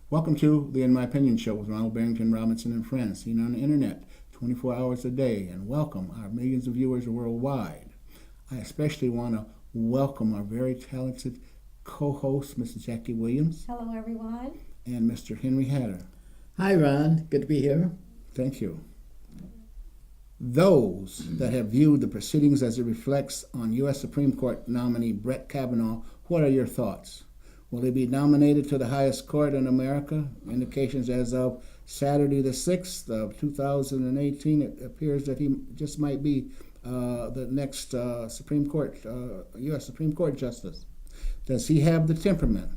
Welcome to the In My Opinion Show with Ronald Barrington Robinson and friends, seen on the internet 24 hours a day, and welcome our millions of viewers worldwide. I especially want to welcome our very talented co-host, Mrs. Jackie Williams. Hello, everyone. And Mr. Henry Hatter. Hi, Ron. Good to be here. Thank you. Those that have viewed the proceedings as it reflects on U.S. Supreme Court nominee Brett Kavanaugh, what are your thoughts? Will he be nominated to the highest court in America? Indications as of Saturday the 6th of 2018, it appears that he just might be the next Supreme Court, U.S. Supreme Court justice. Does he have the temperament?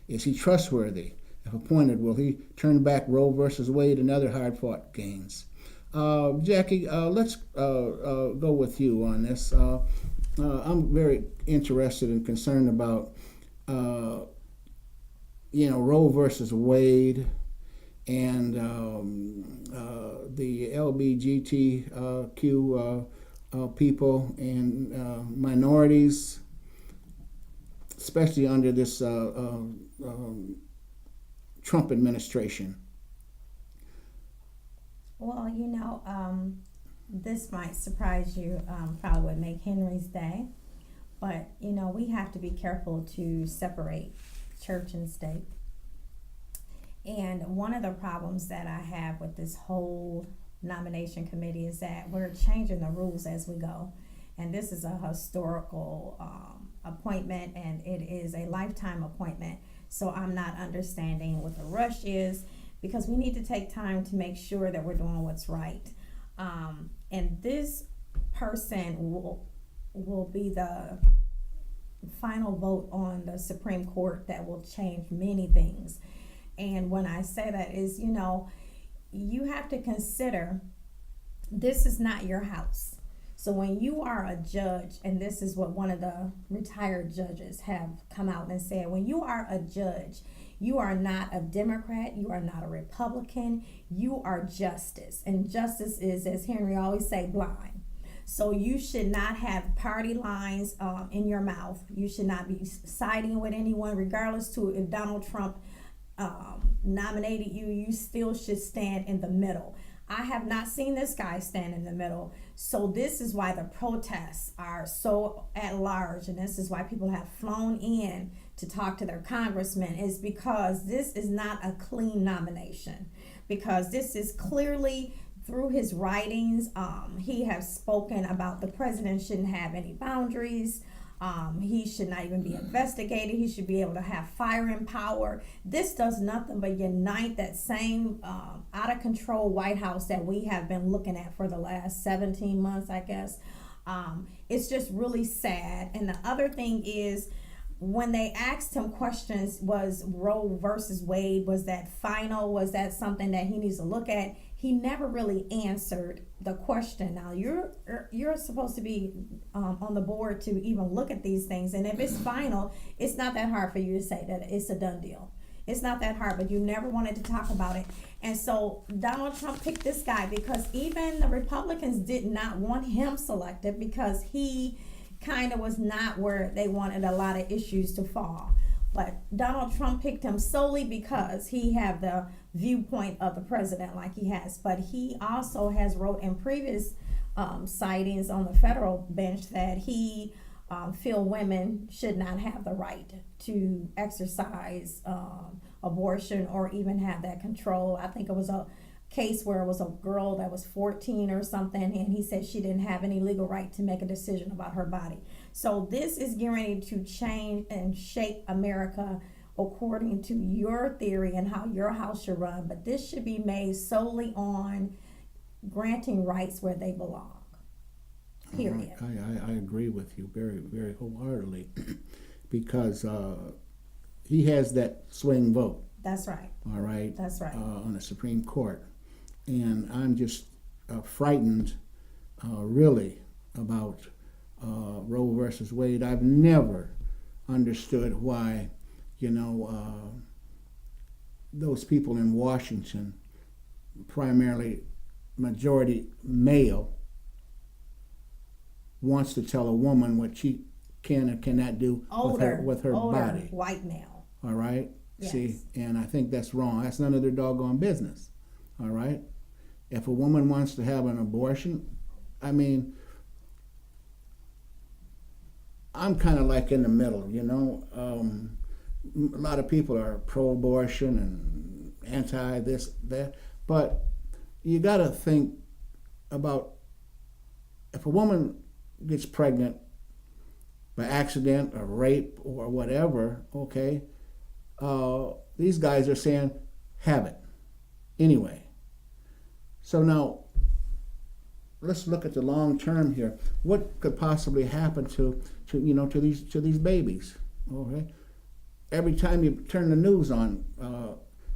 Is he trustworthy? If appointed, will he turn back Roe versus Wade and other hard-fought gains? Jackie, let's go with you on this. I'm very interested and concerned about Roe versus Wade and the LGBTQ people and minorities, especially under this Trump administration. Well, this might surprise you, probably would make Henry's day, but, we have to be careful to separate church and state. And one of the problems that I have with this whole nomination committee is that we're changing the rules as we go. And this is a historical appointment, and it is a lifetime appointment. So I'm not understanding what the rush is, because we need to take time to make sure that we're doing what's right. And this person will be the final vote on the Supreme Court that will change many things. And when I say that is, you have to consider this is not your house. So when you are a judge, and this is what one of the retired judges have come out and said, when you are a judge, you are not a Democrat, you are not a Republican, you are justice. And justice is, as Henry always say, blind. So you should not have party lines in your mouth. You should not be siding with anyone, regardless to if Donald Trump nominated you, you still should stand in the middle. I have not seen this guy stand in the middle. So this is why the protests are so at large, and this is why people have flown in to talk to their congressman, is because this is not a clean nomination. Because this is clearly, through his writings, he has spoken about the president shouldn't have any boundaries. He should not even be investigated. He should be able to have firing power. This does nothing but unite that same out of control White House that we have been looking at for the last 17 months, I guess. It's just really sad. And the other thing is, when they asked him questions, was Roe versus Wade, was that final? Was that something that he needs to look at? He never really answered the question. Now, you're supposed to be on the board to even look at these things. And if it's final, it's not that hard for you to say that it's a done deal. It's not that hard, but you never wanted to talk about it. And so Donald Trump picked this guy because even the Republicans did not want him selected, because he kind of was not where they wanted a lot of issues to fall. But Donald Trump picked him solely because he had the viewpoint of the president like he has. But he also has wrote in previous sightings on the federal bench that he feel women should not have the right to exercise abortion or even have that control. I think it was a case where it was a girl that was 14 or something, and he said she didn't have any legal right to make a decision about her body. So this is getting ready to change and shape America according to your theory and how your house should run. But this should be made solely on granting rights where they belong. Period. I agree with you very, very wholeheartedly because he has that swing vote. That's right. All right. That's right. On the Supreme Court. And I'm just frightened, really, about Roe versus Wade. I've never understood why, those people in Washington, primarily majority male, wants to tell a woman what she can or cannot do Older with her body. White male. All right? See, and I think that's wrong. That's none of their doggone business. All right? If a woman wants to have an abortion, I mean, I'm kind of like in the middle, you know. A lot of people are pro-abortion and anti-this, that. But you got to think about if a woman gets pregnant by accident or rape or whatever, okay, these guys are saying, have it anyway. So now, let's look at the long term here. What could possibly happen to these babies? Okay, every time you turn the news on,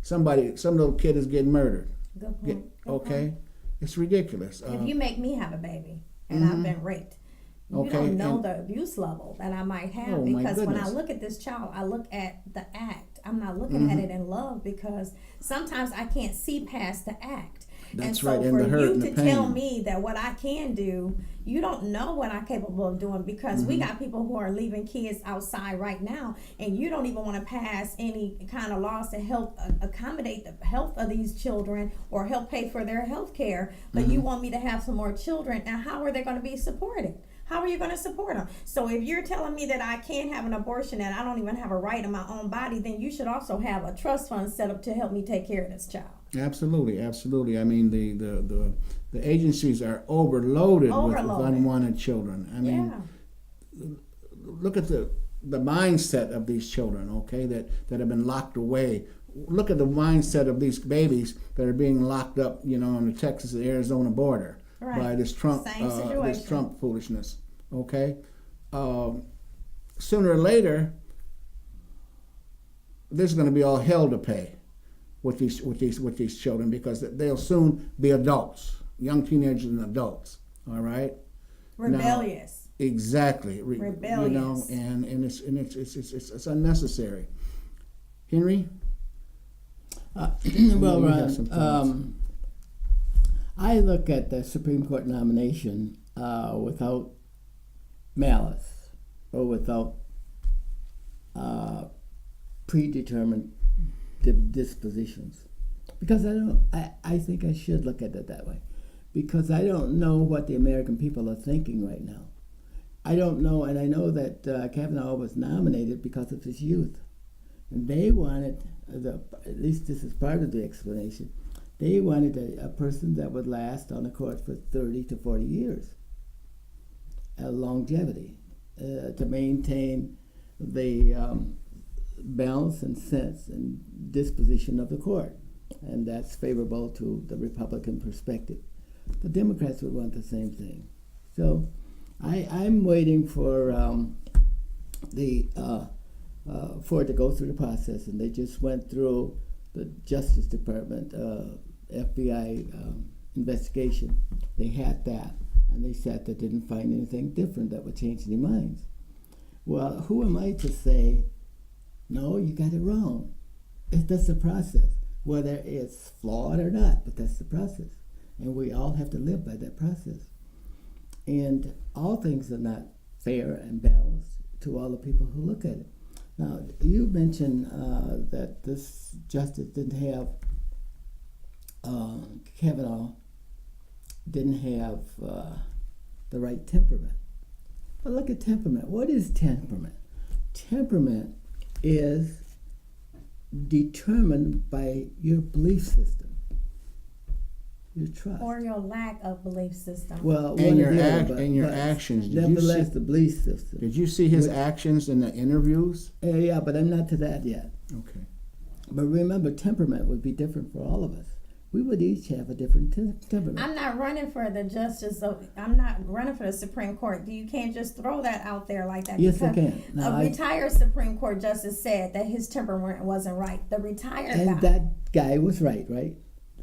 some little kid is getting murdered. Good point. Okay, it's ridiculous. If you make me have a baby and I've been raped, you don't know the abuse level that I might have, because when I look at this child, I look at the act. I'm not looking at it in love, because sometimes I can't see past the act. That's and so right, and for the hurt you and to the pain. tell me that what I can do, you don't know what I'm capable of doing, because we got people who are leaving kids outside right now, and you don't even want to pass any kind of laws to help accommodate the health of these children or help pay for their health care, but you want me to have some more children. Now, how are they going to be supported? How are you going to support them? So if you're telling me that I can't have an abortion and I don't even have a right in my own body, then you should also have a trust fund set up to help me take care of this child. Absolutely, absolutely. I mean, the agencies are overloaded with unwanted children. I mean, look at the mindset of these children, okay, that have been locked away. Look at the mindset of these babies that are being locked up, you know, on the Texas and Arizona border by this Trump foolishness. Okay, sooner or later, there's going to be all hell to pay with these children, because they'll soon be adults, young teenagers and adults. All right, rebellious. Now, exactly, rebellious. You know, and it's unnecessary. Henry. Well, Ron, I look at the Supreme Court nomination without malice or without predetermined dispositions, because I think I should look at it that way, because I don't know what the American people are thinking right now. I don't know, and I know that Kavanaugh was nominated because of his youth, and they wanted, at least this is part of the explanation, they wanted a person that would last on the court for 30 to 40 years, longevity, to maintain the balance and sense and disposition of the court, and that's favorable to the Republican perspective. The Democrats would want the same thing. So I'm waiting for for it to go through the process, and they just went through the Justice Department FBI investigation. They had that, and they said they didn't find anything different that would change their minds. Well, who am I to say, no, you got it wrong? That's the process, whether it's flawed or not, but that's the process. And we all have to live by that process. And all things are not fair and balanced to all the people who look at it. Now, you mentioned that this justice didn't have, Kavanaugh didn't have the right temperament. But look at temperament. What is temperament? Temperament is determined by your belief system, your trust, or your lack of belief system. Well, and your actions. Nevertheless, the belief system. Did you see his actions in the interviews? Yeah, but I'm not to that yet. Okay. But remember, temperament would be different for all of us. We would each have a different temperament. I'm not running for the justice. I'm not running for the Supreme Court. You can't just throw that out there like that. Yes, I can. A retired Supreme Court justice said that his temperament wasn't right. The retired guy. And that guy was right?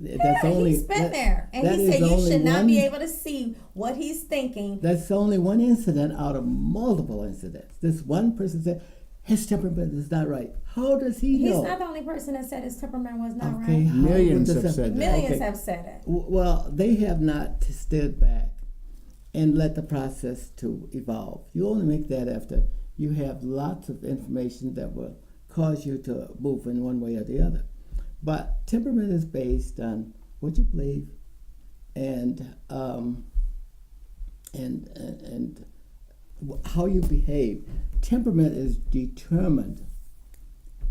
He's been there. And he said you should not be able to see what he's thinking. That's only one incident out of multiple incidents. This one person said, his temperament is not right. How does he know? He's not the only person that said his temperament was not right. Millions have said that. Millions have said it. Well, they have not stood back and let the process to evolve. You only make that after you have lots of information that will cause you to move in one way or the other. But temperament is based on what you believe and how you behave. Temperament is determined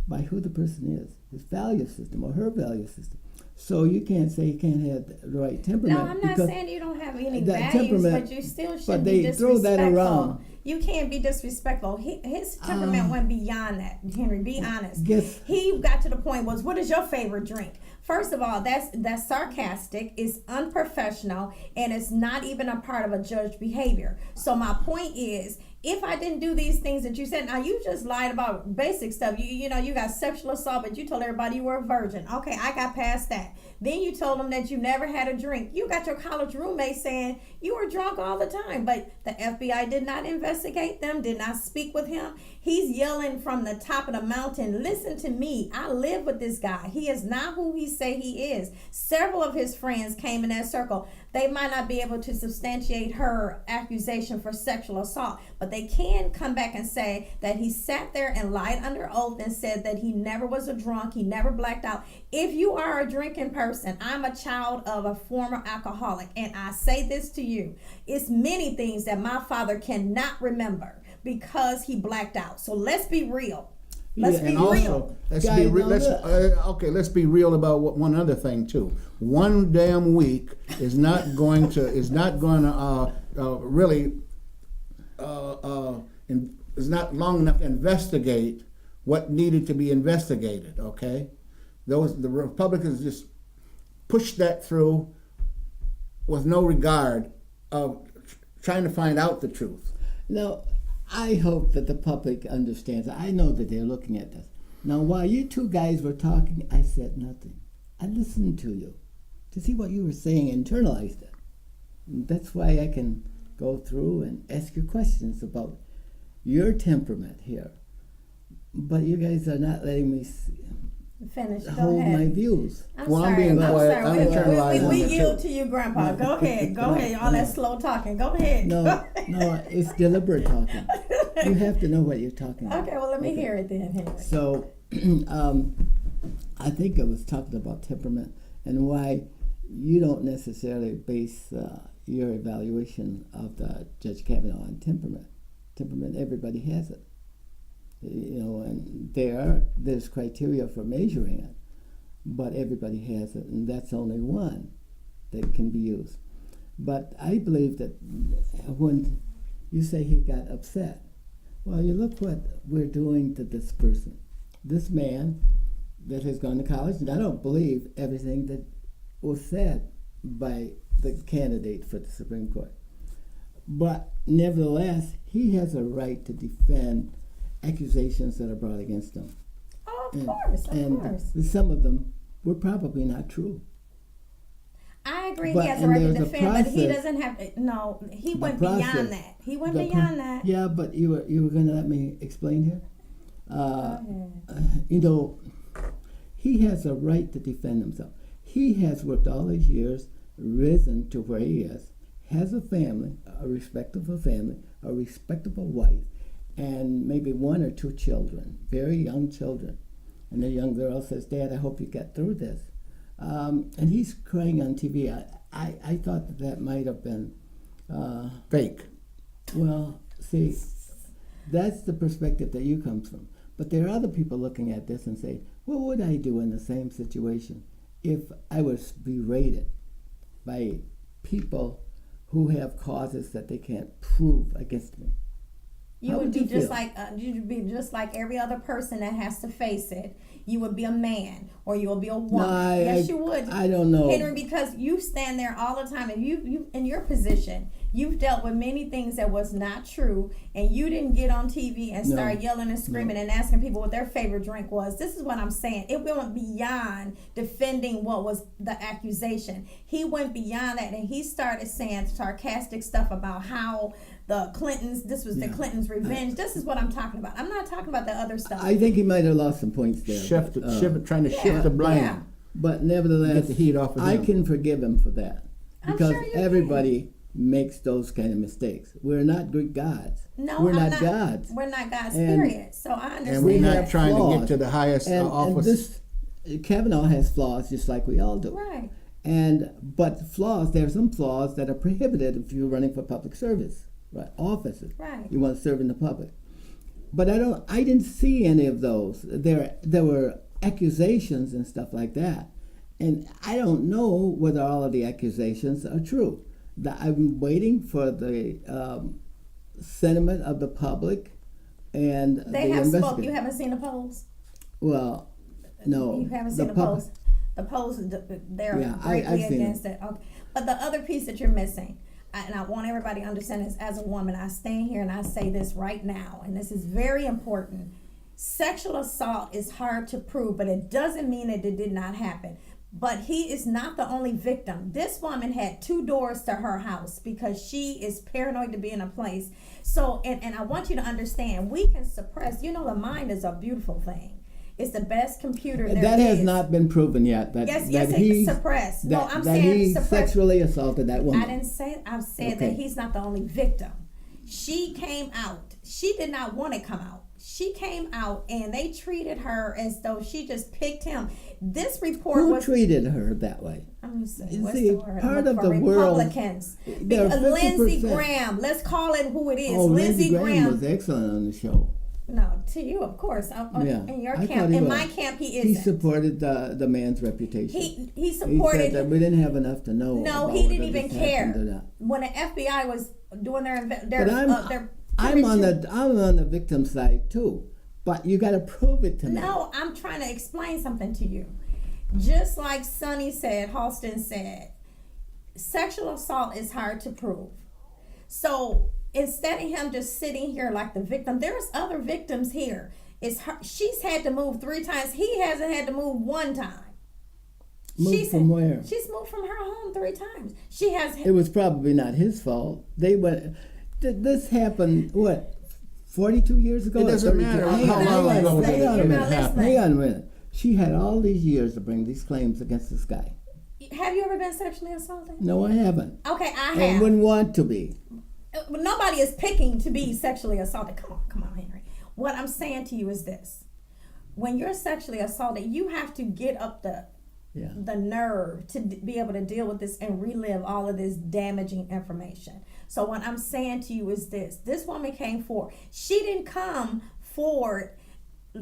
by who the person is, his value system or her value system. So you can't say you can't have the right temperament. No, I'm not saying you don't have any that values, temperament- but you still but shouldn't they be throw disrespectful. that around. You can't be disrespectful. His temperament went beyond that, Henry. Be honest. Yes. He got to the point was, what is your favorite drink? First of all, that's sarcastic, it's unprofessional, and it's not even a part of a judged behavior. So my point is, if I didn't do these things that you said, now you just lied about basic stuff. You know, you got sexual assault, but you told everybody you were a virgin. Okay, I got past that. Then you told them that you never had a drink. You got your college roommate saying you were drunk all the time, but the FBI did not investigate them, did not speak with him. He's yelling from the top of the mountain, listen to me, I live with this guy. He is not who he say he is. Several of his friends came in that circle. They might not be able to substantiate her accusation for sexual assault, but they can come back and say that he sat there and lied under oath and said that he never was a drunk, he never blacked out. If you are a drinking person, I'm a child of a former alcoholic, and I say this to you, it's many things that my father cannot remember because he blacked out. So let's be real. Let's be And real. also, let's Guys, be real. now look. Let's be real about one other thing too. One damn week is not going to really is not long enough to investigate what needed to be investigated. Okay, the Republicans just pushed that through with no regard of trying to find out the truth. Now, I hope that the public understands. I know that they're looking at this. Now, while you two guys were talking, I said nothing. I listened to you to see what you were saying, internalized it. And that's why I can go through and ask you questions about your temperament here. But you guys are not letting me Finish. Go hold ahead. my views. Well, I'm being quiet. I'm internalizing We it, yield too. to you, Grandpa. Go ahead. Go ahead. All that slow talking. Go ahead. No, it's deliberate talking. You have to know what you're talking about. Okay, well, let me hear it then, Henry. So, I think I was talking about temperament and why you don't necessarily base your evaluation of the Judge Kavanaugh on temperament. Temperament, everybody has it. You know, and there's criteria for measuring it, but everybody has it, and that's only one that can be used. But I believe that when you say he got upset, well, you look what we're doing to this person, this man that has gone to college, and I don't believe everything that was said by the candidate for the Supreme Court. But nevertheless, he has a right to defend accusations that are brought against him. Oh, of course. Some of them were probably not true. I agree. But- He has a and right to there's a defend, but he process. doesn't have to. No, he The went process. beyond that. He went The beyond that. Yeah, but you were going to let me explain here. Go ahead. You know, he has a right to defend himself. He has worked all these years, risen to where he is, has a family, a respectable family, a respectable wife, and maybe one or two children, very young children. And the young girl says, "Dad, I hope you get through this." And he's crying on TV. I thought that might have been Fake. well, see, that's the perspective that you comes from. But there are other people looking at this and say, what would I do in the same situation if I was berated by people who have causes that they can't prove against me? You How would would be you just feel? like you'd be just like every other person that has to face it. You would be a man, or you would be a woman. Yes, you would. I don't know. Henry, because you stand there all the time, and you in your position, you've dealt with many things that was not true, and you didn't get on TV and start yelling and screaming and asking people what their favorite drink was. This is what I'm saying. It went beyond defending what was the accusation. He went beyond that, and he started saying sarcastic stuff about how the Clintons, this was the Clintons' revenge. This is what I'm talking about. I'm not talking about the other stuff. I think he might have lost some points there. Trying to shift the blame. Yeah. But nevertheless, Get the heat off of I him. can forgive him for that. I'm Because sure you everybody makes those kind of mistakes. We're not good gods. No, we're I'm not gods. We're not gods, And- period. So I understand. And we're not have trying to flaws. get to the highest And office. Kavanaugh has flaws just like we all do. Right. But flaws, there are some flaws that are prohibited if you're running for public service, right? Offices. Right. You want to serve in the public. But I didn't see any of those. There were accusations and stuff like that. And I don't know whether all of the accusations are true. I'm waiting for the sentiment of the public and They the have spoke. investigators. You haven't seen the polls? Well, no. You haven't seen the polls? The polls, they're Yeah, greatly I've seen against it. Okay. But the other piece that you're missing, and I want everybody to understand this, as a woman, I stand here and I say this right now, and this is very important. Sexual assault is hard to prove, but it doesn't mean that it did not happen. But he is not the only victim. This woman had 2 doors to her house because she is paranoid to be in a place. So, and I want you to understand, we can suppress, the mind is a beautiful thing. It's the best computer there That has is. not been proven yet. Yes, that it's suppressed. No, I'm that saying he suppressed. sexually assaulted that woman. I didn't say, I've said Okay. that he's not the only victim. She came out. She did not want to come out. She came out and they treated her as though she just picked him. This report Who was treated her that way? Let me see. You What's see, the word? part I'm of looking the for world- Republicans. There are Lindsey 50%. Graham. Let's call it who it is. Oh, Lindsey Graham was excellent on the show. No, to you, of course. Yeah, In your I camp, thought he in was. my camp, he He isn't. supported the man's reputation. He He supported. said that we didn't have enough to know. No, about he didn't whether even this happened or care. not. When the FBI was doing their But I'm on the victim side too. But you got to prove it to me. No, I'm trying to explain something to you. Just like Sonny said, Halston said, sexual assault is hard to prove. So instead of him just sitting here like the victim, there's other victims here. She's had to move 3 times. He hasn't had to move 1 time. Moved from where? She's moved from her home 3 times. She has. It was probably not his fault. They went. This happened, what, 42 years ago? It doesn't matter how long ago it Hang on a You're minute. not listening. Hang on a minute. She had all these years to bring these claims against this guy. Have you ever been sexually assaulted? No, I haven't. Okay, I And have. wouldn't want to be. Nobody is picking to be sexually assaulted. Come on, Henry. What I'm saying to you is this: when you're sexually assaulted, you have to get up the nerve to be able to deal with this and relive all of this damaging information. So what I'm saying to you is this woman came forward. She didn't come forward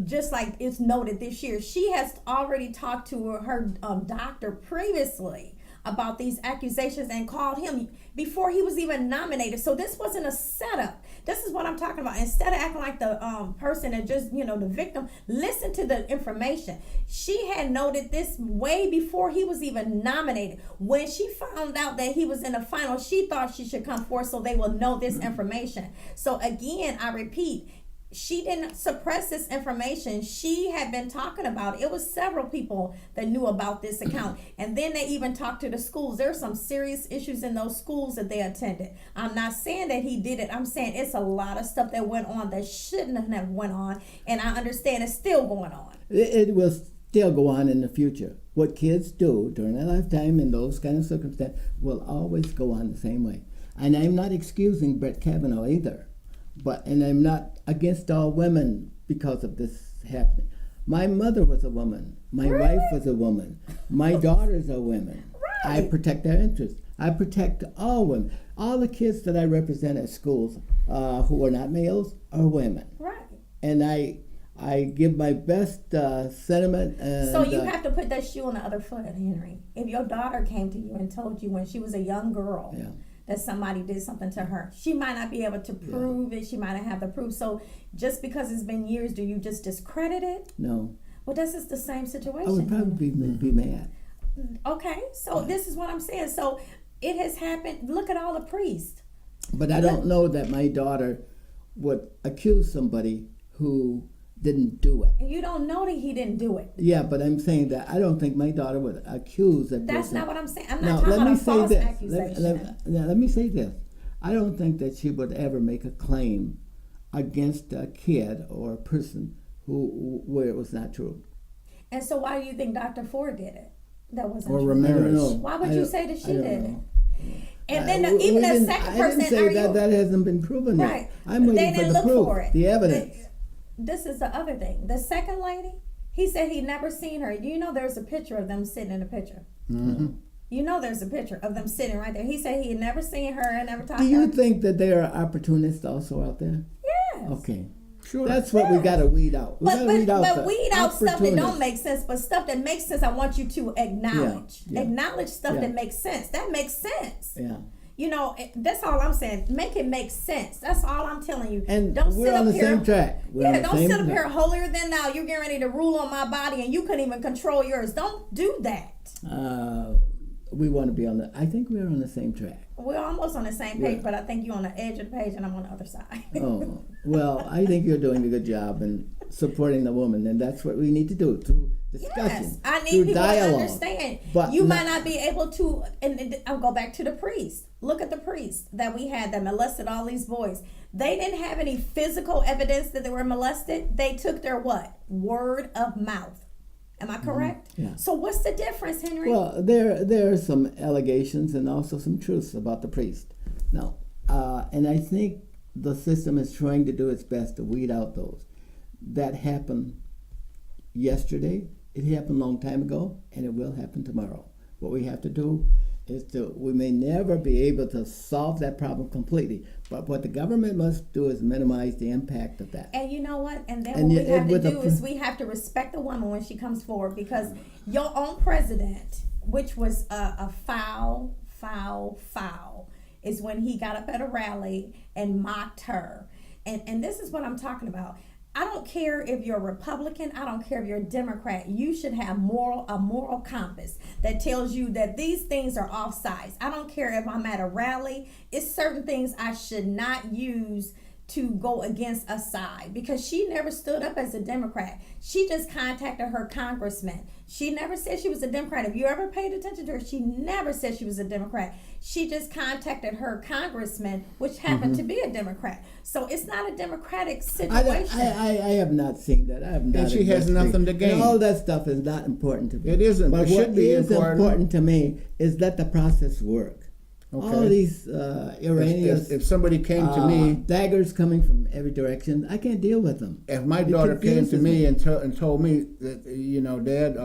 just like it's noted this year. She has already talked to her doctor previously about these accusations and called him before he was even nominated. So this wasn't a setup. This is what I'm talking about. Instead of acting like the person that just, the victim, listen to the information. She had noted this way before he was even nominated. When she found out that he was in the final, she thought she should come forth so they will know this information. So again, I repeat, she didn't suppress this information. She had been talking about it. It was several people that knew about this account. And then they even talked to the schools. There's some serious issues in those schools that they attended. I'm not saying that he did it. I'm saying it's a lot of stuff that went on that shouldn't have went on. And I understand it's still going on. It will still go on in the future. What kids do during their lifetime in those kind of circumstances will always go on the same way. And I'm not excusing Brett Kavanaugh either. And I'm not against all women because of this happening. My mother was a woman. My wife was a woman. My daughters are women. Right. I protect their interests. I protect all women. All the kids that I represent at schools who are not males are women. Right. And I give my best sentiment. And, So you have to put that shoe on the other foot, Henry. If your daughter came to you and told you when she was a young girl that somebody did something to her, she might not be able to prove it. She might not have the proof. So just because it's been years, do you just discredit it? No. Well, this is the same situation. I would probably be mad. Okay, so this is what I'm saying. So it has happened. Look at all the priests. But I don't know that my daughter would accuse somebody who didn't do it. And you don't know that he didn't do it. Yeah, but I'm saying that I don't think my daughter would accuse that That's person. not what I'm saying. I'm Now, not talking let me about a say false this. accusation. Let me say this. I don't think that she would ever make a claim against a kid or a person where it was not true. And so why do you think Dr. Ford did it? That wasn't Or true. Ramirez. I don't know. Why would I you don't- say that she I don't did know. it? And then even the second person, I didn't say that hasn't been proven yet. Right. I'm waiting They for didn't the look proof, for it. the evidence. This is the other thing. The second lady, he said he'd never seen her. You know, there's a picture of them sitting in the picture. Mm-hmm. You know, there's a picture of them sitting right there. He said he had never seen her and never talked Do to her. you think that there are opportunists also out there? Yes. Okay. Sure. That's what we got to weed out. We But got to weed out stuff that don't opportunists. make sense. But stuff that makes sense, I want you to acknowledge. Yeah. Acknowledge stuff Yeah. that makes sense. That makes sense. Yeah. You know, that's all I'm saying. Make it make sense. That's all I'm telling you. And don't we're sit on up the here. same track. We're on the Don't same sit up track. here holier than thou. You're getting ready to rule on my body, and you couldn't even control yours. Don't do that. We want to be on the. I think we're on the same track. We're almost on the same page, Yeah. but I think you're on the edge of the page, and I'm on the other side. Oh, well, I think you're doing a good job in supporting the woman, and that's what we need to do through discussion, Yes, I need through people dialogue. to understand. But You might not be able to, and I'll go back to the priest. Look at the priest that we had that molested all these boys. They didn't have any physical evidence that they were molested. They took their what? Word of mouth. Am I correct? Yeah. So what's the difference, Henry? Well, there are some allegations and also some truths about the priest. Now, and I think the system is trying to do its best to weed out those. That happened yesterday. It happened a long time ago, and it will happen tomorrow. What we have to do is we may never be able to solve that problem completely, but what the government must do is minimize the impact of that. And you know what? And then And what yet- we have to with the do is we have to respect the woman when she comes forward, because your own president, which was a foul, is when he got up at a rally and mocked her. And this is what I'm talking about. I don't care if you're a Republican. I don't care if you're a Democrat. You should have a moral compass that tells you that these things are off sides. I don't care if I'm at a rally. It's certain things I should not use to go against a side, because she never stood up as a Democrat. She just contacted her congressman. She never said she was a Democrat. If you ever paid attention to her, she never said she was a Democrat. She just contacted her congressman, which happened to be a Democrat. So it's not a democratic situation. I have not seen that. I have not. And she has nothing to gain. And all that stuff is not important to me. It isn't, But but what should be is important to me is let the process work. Okay. All these erroneous If somebody came to me, daggers coming from every direction, I can't deal with them. if my It daughter came to confuses me and told me that, you know, Dad,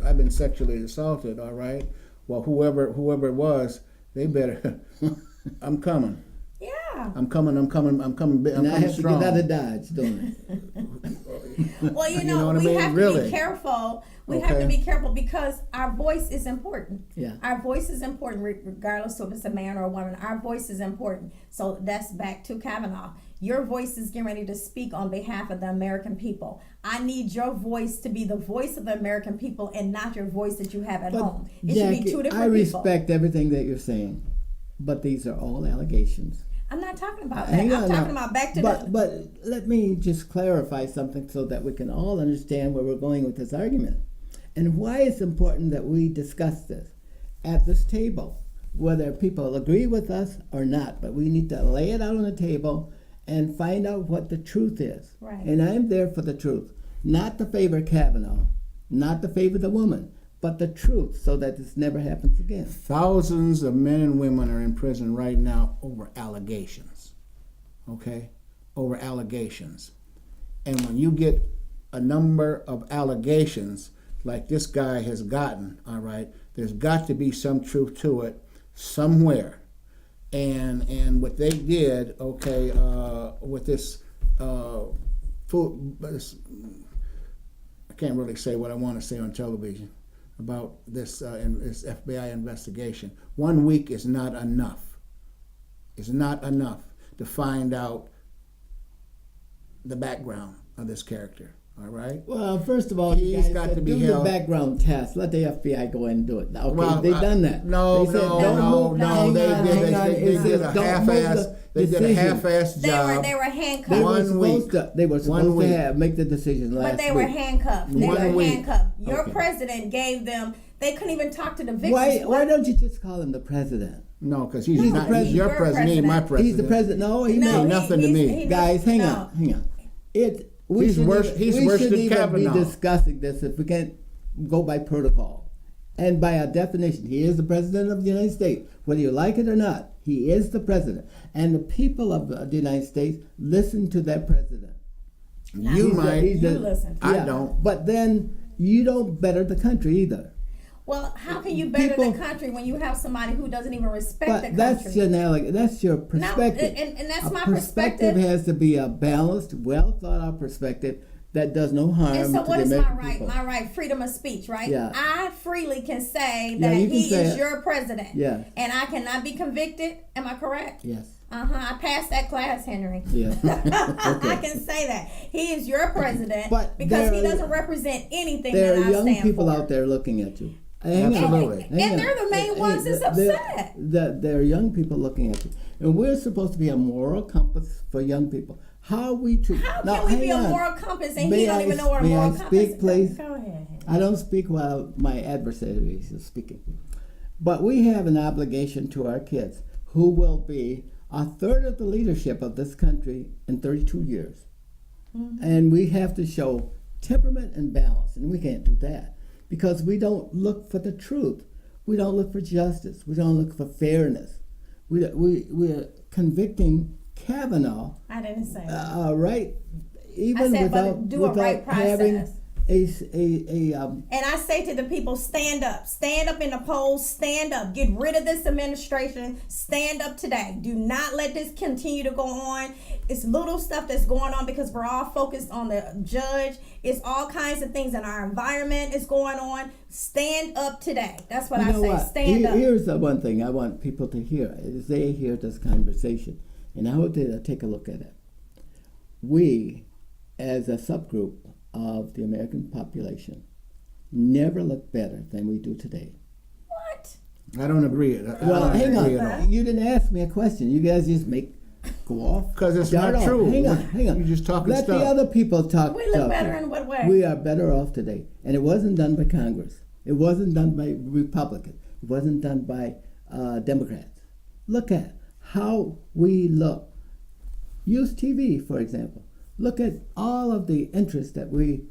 I've been sexually assaulted, all right, well, whoever it was, they better, I'm coming. Yeah. I'm coming And I coming have strong. to get out of Dodge, don't I? Well, you You know, know what I we mean? have to Really? be careful. We have to Okay. be careful because our voice is important. Yeah. Our voice is important regardless of if it's a man or a woman. Our voice is important. So that's back to Kavanaugh. Your voice is getting ready to speak on behalf of the American people. I need your voice to be the voice of the American people and not your voice that you have at home. It should be Jackie, two different I people. respect everything that you're saying, but these are all allegations. I'm not talking about that. Hang I'm on talking now. about back to But let me just clarify something so that we can all understand where we're going with this argument and why it's important that we discuss this at this table, whether people agree with us or not. But we need to lay it out on the table and find out what the truth is. Right. And I'm there for the truth, not to favor Kavanaugh, not to favor the woman, but the truth, so that this never happens again. Thousands of men and women are in prison right now over allegations. Okay? Over allegations. And when you get a number of allegations like this guy has gotten, all right, there's got to be some truth to it somewhere. And what they did, okay, with this food, I can't really say what I want to say on television about this FBI investigation. 1 week is not enough. It's not enough to find out the background of this character. All right. Well, first of all, He's you guys got said, to be do held- the background test. Let the FBI go in and do it. Okay, Well, they've done that. No, they said, no, don't no, move, no. hang They on, did. hang on. They It did says, a don't move half-ass. the They did a decision. half-ass job. They were handcuffed. They were 1 supposed week. to. They were 1 supposed to week. have make the decision last But they week. were handcuffed. They 1 were week. handcuffed. Your Okay. president gave them. They couldn't even talk to the victims. Why don't you just call him the president? No, because he's He's the not. He's president. your Your president. He ain't my president. president. He's the president. No, he No, made nothing to me. he Guys, hang no. on. We He's shouldn't worse- even- he's we worse shouldn't than even Kavanaugh. be discussing this if we can't go by protocol. And by our definition, he is the president of the United States. Whether you like it or not, he is the president. And the people of the United States listen to that president. You might. You listen. I don't. But then you don't better the country either. Well, how can you better People- the country when you have somebody who doesn't even respect the But country? that's your that's your perspective. and that's a my perspective. Has to be a balanced, well thought out perspective that does no harm And so to what the is my American right? people. My right, freedom of speech, right? Yeah. I freely can say Yeah, that you can he say is it. your president. Yeah. And I cannot be convicted. Am I correct? Yes. I passed that class, Henry. Yeah. I can say that. He is your president But because he there- doesn't represent anything There that are I young stand people for. out there looking at you. Hang on. Absolutely. Hang And on. they're the main ones that's upset. There are young people looking at you. And we're supposed to be a moral compass for young people. How we treat. How Now, can we be hang a on. moral compass and May he don't I- even know what a may moral I compass speak, is? please? Go ahead, Henry. I don't speak while my adversary is speaking. But we have an obligation to our kids, who will be a third of the leadership of this country in 32 years. Mm-hmm. And we have to show temperament and balance, and we can't do that because we don't look for the truth. We don't look for justice. We don't look for fairness. We're convicting Kavanaugh, I didn't say that. right? Even I said, without, but do a right having process. And And I say to the people, stand up in the polls, stand up, get rid of this administration, stand up today. Do not let this continue to go on. It's little stuff that's going on because we're all focused on the judge. It's all kinds of things in our environment is going on. Stand up today. That's what I say. Stand up. Here's the one thing I want people to hear as they hear this conversation, and I hope they take a look at it. We, as a subgroup of the American population, never look better than we do today. What? I don't agree. Well, hang agree at all. on. You didn't ask me a question. You guys just go off. Because it's Start not off. true. Hang on. You're just talking Let stuff. the other people talk. We look better in what way? We are better off today. And it wasn't done by Congress. It wasn't done by Republicans. It wasn't done by Democrats. Look at how we look. Use TV, for example. Look at all of the interests that we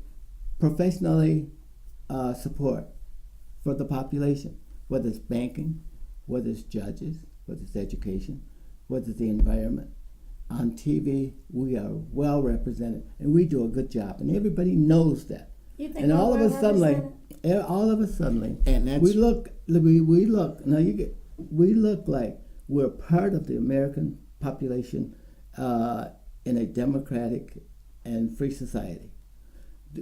professionally support for the population, whether it's banking, whether it's judges, whether it's education, whether it's the environment. On TV, we are well represented, and we do a good job, and everybody knows that. You think And we're all of well a sudden, represented? and that's- we look. Now we look like we're part of the American population in a democratic and free society.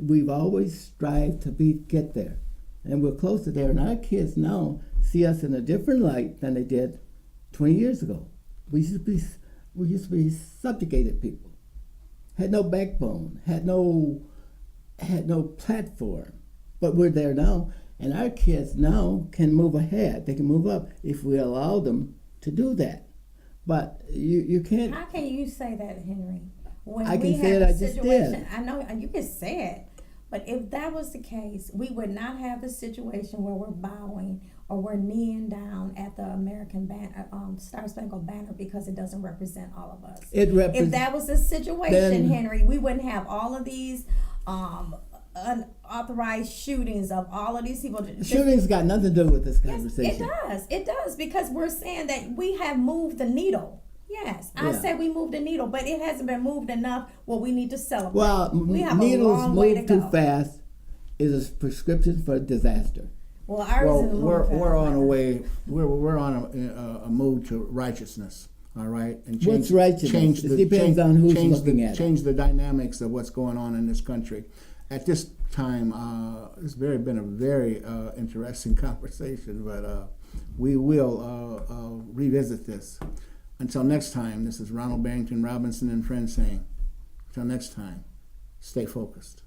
We've always strived to get there, and we're close to there. And our kids now see us in a different light than they did 20 years ago. We used to be subjugated people, had no backbone, had no platform. But we're there now, and our kids now can move ahead. They can move up if we allow them to do that. But you can't. How can you say that, Henry? When I can we say have it, a I just situation, did. I know you can say it, but if that was the case, we would not have the situation where we're bowing or we're kneeling down at the American Star Spangled Banner because it doesn't represent all of us. If that was the situation, then- Henry, we wouldn't have all of these unauthorized shootings of all of these people. Shootings got nothing to do with this Yes, conversation. it does, because we're saying that we have moved the needle. Yes, I Yeah. said we moved the needle, but it hasn't been moved enough where we need to celebrate. Well, we have a needles long way to move too go. fast is a prescription for disaster. Well, ours Well, is a little we're on a faster. way. We're on a move to righteousness. All right, and What's righteousness? It depends on who's looking at it. Change the dynamics of what's going on in this country. At this time, it's been a very interesting conversation, but we will revisit this. Until next time, this is Ronald Barrington Robinson and friends saying, until next time, stay focused.